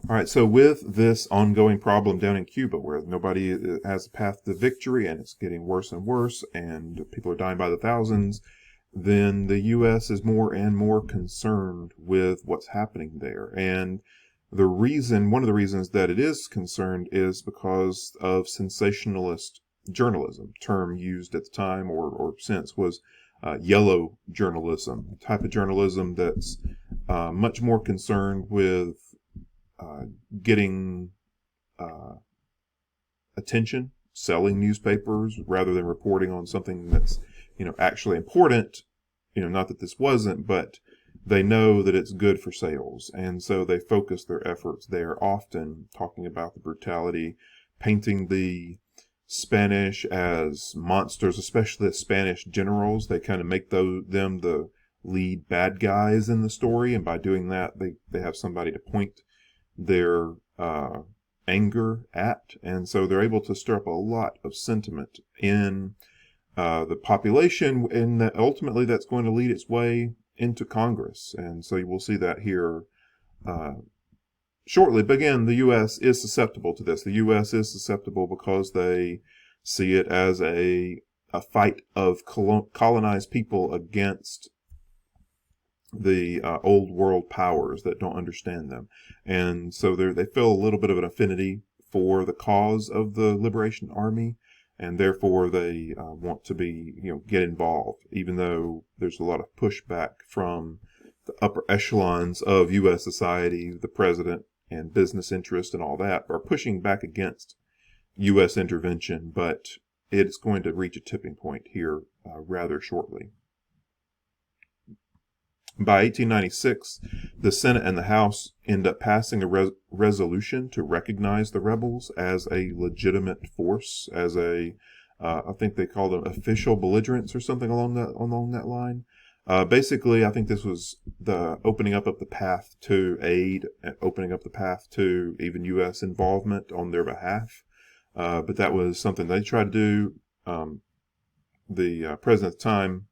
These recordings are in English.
All right, so with this ongoing problem down in Cuba where nobody has a path to victory and it's getting worse and worse and people are dying by the thousands, then the U.S. is more and more concerned with what's happening there. And one of the reasons that it is concerned is because of sensationalist journalism. Term used at the time or since was yellow journalism, type of journalism that's much more concerned with uh, getting uh, attention, selling newspapers rather than reporting on something that's actually important. Not that this wasn't, but they know that it's good for sales, and so they focus their efforts there. Often talking about the brutality, painting the Spanish as monsters, especially the Spanish generals. They kind of make them the lead bad guys in the story, and by doing that, they have somebody to point their anger at, and so they're able to stir up a lot of sentiment in the population, and that ultimately that's going to lead its way into Congress, and so you will see that here uh, shortly. But again, the U.S. is susceptible to this. The U.S. is susceptible because they see it as a fight of colonized people against the old world powers that don't understand them. And so they feel a little bit of an affinity for the cause of the Liberation Army, and therefore they want to get involved, even though there's a lot of pushback from the upper echelons of U.S. society. The president and business interests and all that are pushing back against U.S. intervention, but it's going to reach a tipping point here rather shortly. By 1896, the Senate and the House end up passing a resolution to recognize the rebels as a legitimate force, as I think they call them official belligerents or something along that line. Basically, I think this was the opening up of the path to aid, opening up the path to even U.S. involvement on their behalf. But that was something they tried to do. The president at the time,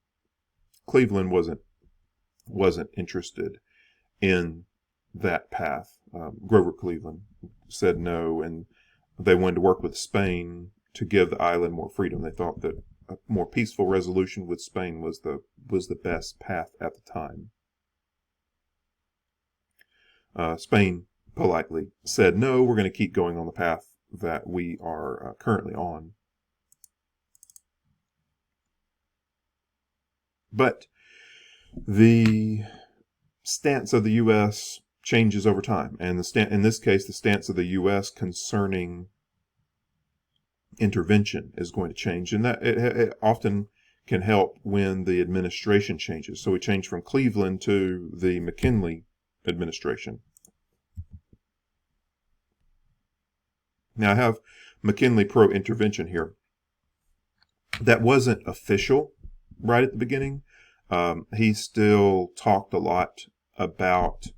Cleveland, wasn't interested in that path. Grover Cleveland said no, and they wanted to work with Spain to give the island more freedom. They thought that a more peaceful resolution with Spain was the best path at the time. Spain politely said no, we're going to keep going on the path that we are currently on. But the stance of the U.S. changes over time, and in this case, the stance of the U.S. concerning intervention is going to change, and that it often can help when the administration changes. So we changed from Cleveland to the McKinley administration. Now I have McKinley pro-intervention here. That wasn't official right at the beginning. He still talked a lot about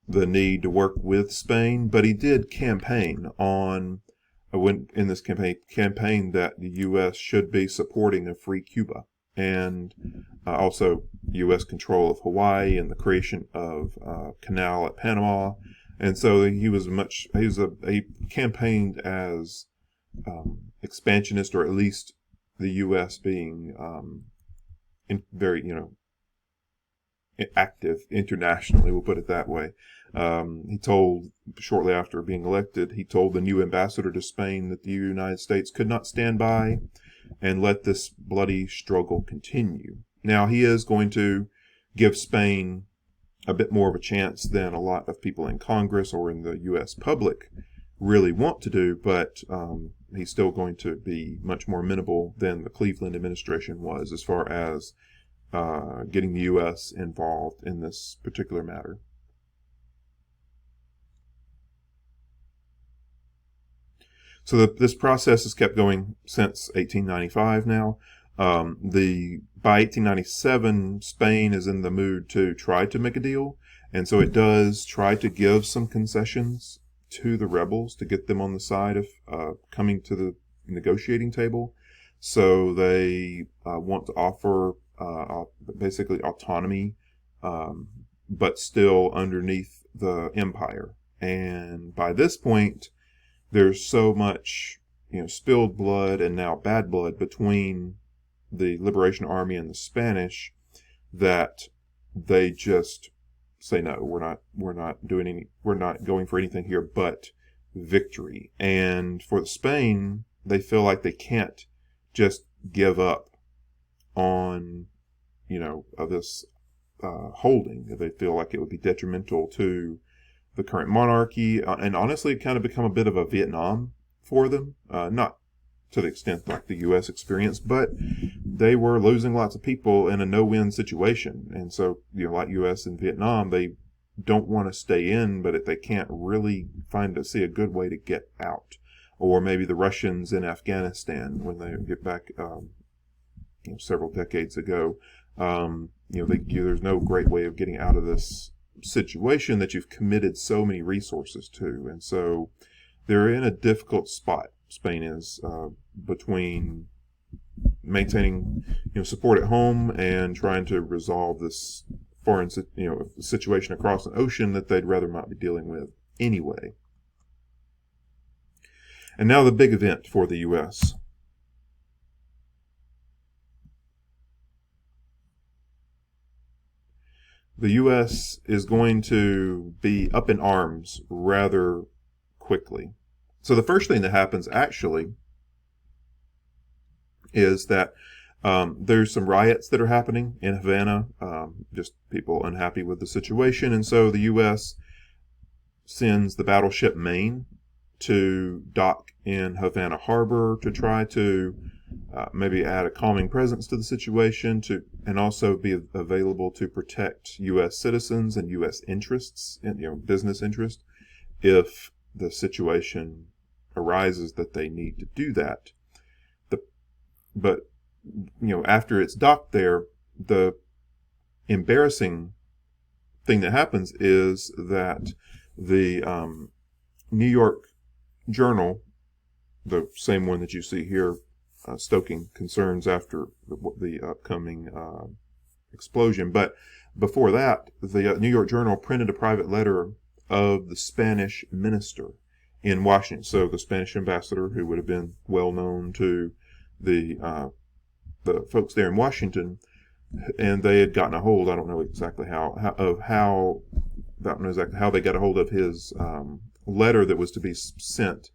the need to work with Spain, but he did campaign on, in this campaign that the U.S. should be supporting a free Cuba, and also U.S. control of Hawaii and the creation of a canal at Panama. And so he campaigned as expansionist, or at least the U.S. being very active internationally, we'll put it that way. He told, shortly after being elected, he told the new ambassador to Spain that the United States could not stand by and let this bloody struggle continue. Now, he is going to give Spain a bit more of a chance than a lot of people in Congress or in the U.S. public really want to do, but he's still going to be much more amenable than the Cleveland administration was as far as getting the U.S. involved in this particular matter. So this process has kept going since 1895 now. By 1897, Spain is in the mood to try to make a deal, and so it does try to give some concessions to the rebels to get them on the side of coming to the negotiating table. So they want to offer basically autonomy, but still underneath the empire. And by this point, there's so much, spilled blood and now bad blood between the Liberation Army and the Spanish that they just say, no, we're not going for anything here but victory. And for Spain, they feel like they can't just give up on, this holding. They feel like it would be detrimental to the current monarchy, and honestly, it kind of become a bit of a Vietnam for them. Not to the extent like the U.S. experienced, but they were losing lots of people in a no-win situation. And so, like U.S. and Vietnam, they don't want to stay in, but they can't really see a good way to get out. Or maybe the Russians in Afghanistan when they get back, several decades ago. There's no great way of getting out of this situation that you've committed so many resources to, and so they're in a difficult spot. Spain is between maintaining support at home and trying to resolve this foreign situation across an ocean that they'd rather not be dealing with anyway. And now the big event for the U.S. The U.S. is going to be up in arms rather quickly. So the first thing that happens actually is that there's some riots that are happening in Havana, just people unhappy with the situation. And so the U.S. sends the battleship Maine to dock in Havana Harbor to try to maybe add a calming presence to the situation, and also be available to protect U.S. citizens and U.S. interests, and business interests, if the situation arises that they need to do that. But after it's docked there, the embarrassing thing that happens is that the New York Journal, the same one that you see here, stoking concerns after the upcoming explosion. But before that, the New York Journal printed a private letter of the Spanish minister in Washington. So the Spanish ambassador, who would have been well known to the folks there in Washington, and they had gotten a hold. I don't know exactly how they got a hold of his letter that was to be sent.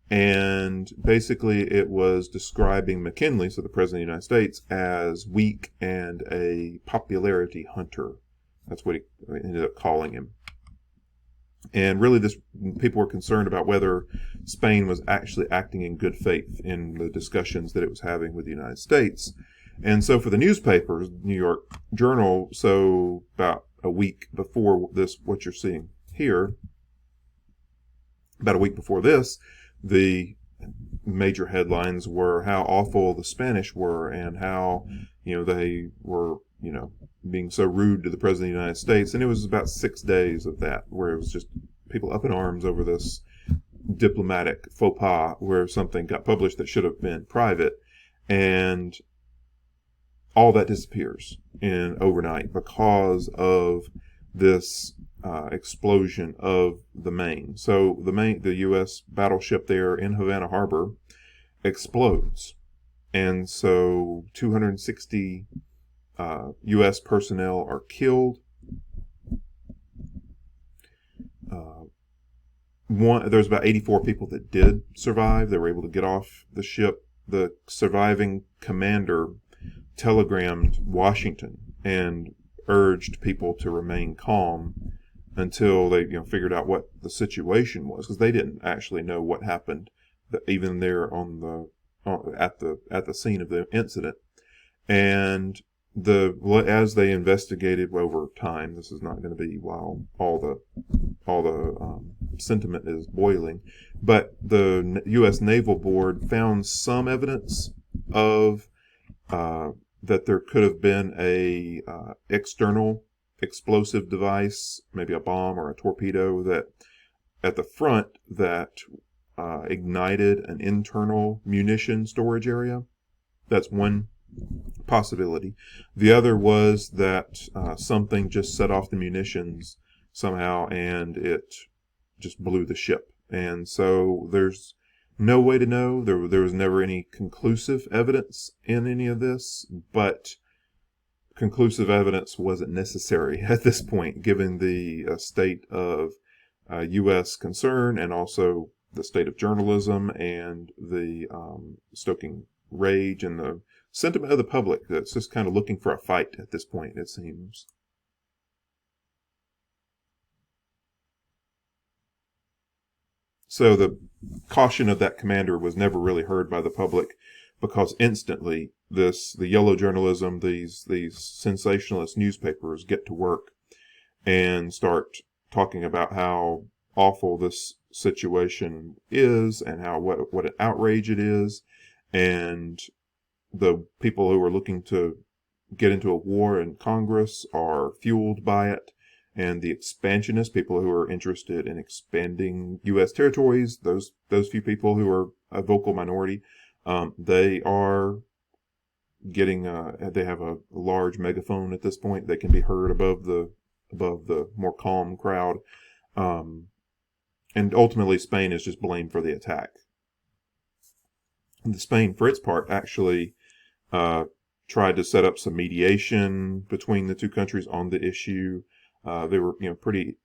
And basically it was describing McKinley, so the President of the United States, as weak and a popularity hunter. That's what he ended up calling him. And really people were concerned about whether Spain was actually acting in good faith in the discussions that it was having with the United States. And so for the newspapers, New York Journal, so about a week before this, what you're seeing here, about a week before this, the major headlines were how awful the Spanish were and how, they were, being so rude to the President of the United States. And it was about 6 days of that, where it was just people up in arms over this diplomatic faux pas, where something got published that should have been private. And all that disappears in overnight because of this explosion of the Maine. So the U.S. battleship there in Havana Harbor explodes. And so 260 U.S. personnel are killed. There's about 84 people that did survive. They were able to get off the ship. The surviving commander telegrammed Washington and urged people to remain calm until they figured out what the situation was, because they didn't actually know what happened even there at the scene of the incident. And as they investigated over time, this is not going to be while all the sentiment is boiling, but the U.S. Naval Board found some evidence of that there could have been a external explosive device, maybe a bomb or a torpedo, that at the front that ignited an internal munition storage area. That's one possibility. The other was that something just set off the munitions somehow, and it just blew the ship. And so there's no way to know. There was never any conclusive evidence in any of this, but conclusive evidence wasn't necessary at this point, given the state of U.S. concern, and also the state of journalism, and the stoking rage and the sentiment of the public that's just kind of looking for a fight at this point, it seems. So the caution of that commander was never really heard by the public, because instantly the yellow journalism, these sensationalist newspapers get to work and start talking about how awful this situation is, and how what an outrage it is. And the people who are looking to get into a war in Congress are fueled by it. And the expansionists, people who are interested in expanding U.S. territories, those few people who are a vocal minority, they are getting they have a large megaphone at this point. They can be heard above the more calm crowd. And ultimately, Spain is just blamed for the attack. And Spain, for its part, actually tried to set up some mediation between the two countries on the issue. They were, pretty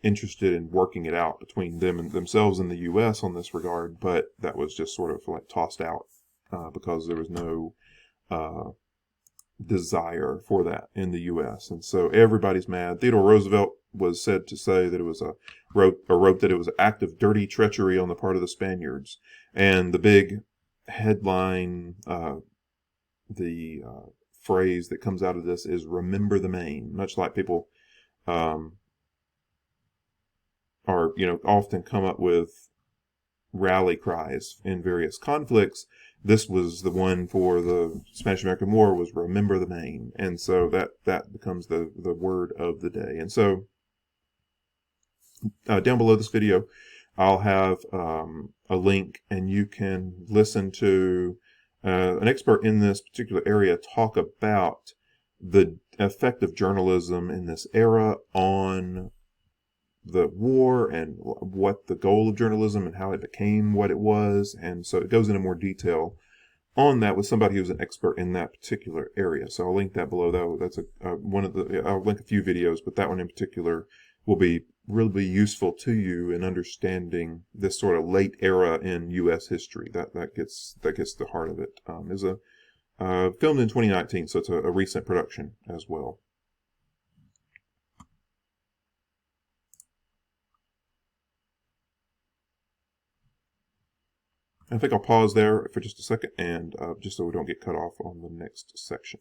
interested in working it out between them and themselves in the U.S. on this regard, but that was just sort of like tossed out because there was no desire for that in the U.S. And so everybody's mad. Theodore Roosevelt was said to say that it was wrote that it was an act of dirty treachery on the part of the Spaniards. And the big headline, the phrase that comes out of this is "Remember the Maine," much like people are often come up with rally cries in various conflicts. This was the one for the Spanish-American War, was "Remember the Maine," and so that becomes the word of the day. And so down below this video, I'll have a link, and you can listen to an expert in this particular area talk about the effect of journalism in this era on the war, and what the goal of journalism and how it became what it was. And so it goes into more detail on that with somebody who's an expert in that particular area. So I'll link that below. That's one of the, I'll link a few videos, but that one in particular will be really useful to you in understanding this sort of late era in U.S. history. That gets the heart of it. Is a filmed in 2019, so it's a recent production as well. I think I'll pause there for just a second, and just so we don't get cut off on the next section.